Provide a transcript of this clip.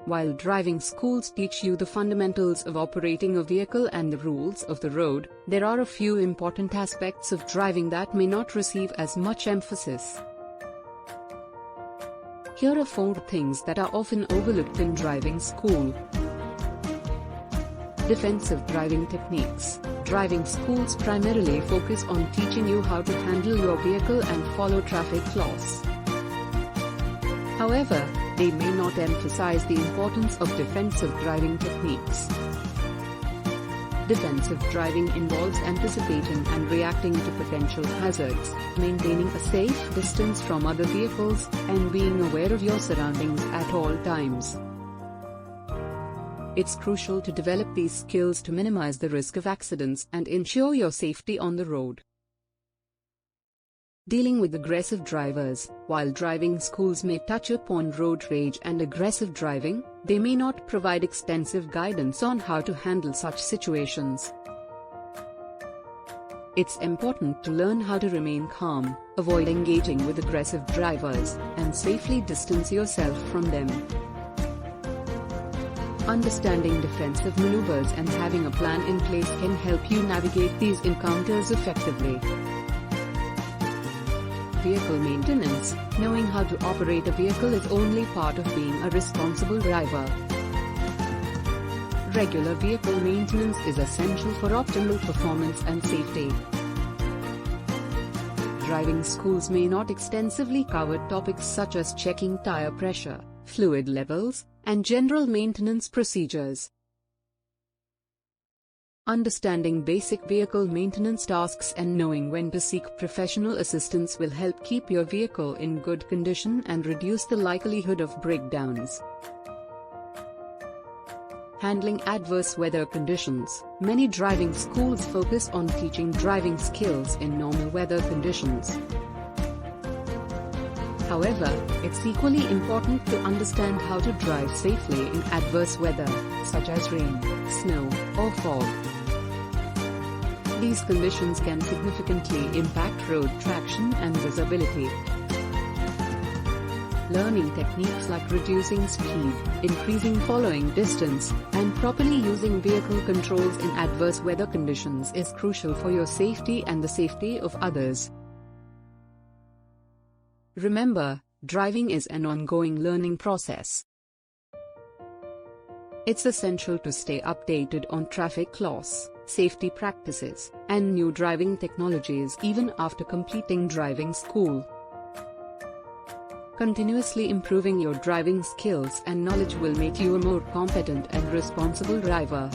While driving schools teach you the fundamentals of operating a vehicle and the rules of the road, there are a few important aspects of driving that may not receive as much emphasis. Here are 4 things that are often overlooked in driving school. Defensive driving techniques. Driving schools primarily focus on teaching you how to handle your vehicle and follow traffic laws. However, they may not emphasize the importance of defensive driving techniques. Defensive driving involves anticipating and reacting to potential hazards, maintaining a safe distance from other vehicles, and being aware of your surroundings at all times. It's crucial to develop these skills to minimize the risk of accidents and ensure your safety on the road. Dealing with aggressive drivers. While driving schools may touch upon road rage and aggressive driving, they may not provide extensive guidance on how to handle such situations. It's important to learn how to remain calm, avoid engaging with aggressive drivers, and safely distance yourself from them. Understanding defensive maneuvers and having a plan in place can help you navigate these encounters effectively. Vehicle maintenance. Knowing how to operate a vehicle is only part of being a responsible driver. Regular vehicle maintenance is essential for optimal performance and safety. Driving schools may not extensively cover topics such as checking tire pressure, fluid levels, and general maintenance procedures. Understanding basic vehicle maintenance tasks and knowing when to seek professional assistance will help keep your vehicle in good condition and reduce the likelihood of breakdowns. Handling adverse weather conditions. Many driving schools focus on teaching driving skills in normal weather conditions. However, it's equally important to understand how to drive safely in adverse weather, such as rain, snow, or fog. These conditions can significantly impact road traction and visibility. Learning techniques like reducing speed, increasing following distance, and properly using vehicle controls in adverse weather conditions is crucial for your safety and the safety of others. Remember, driving is an ongoing learning process. It's essential to stay updated on traffic laws, safety practices, and new driving technologies even after completing driving school. Continuously improving your driving skills and knowledge will make you a more competent and responsible driver.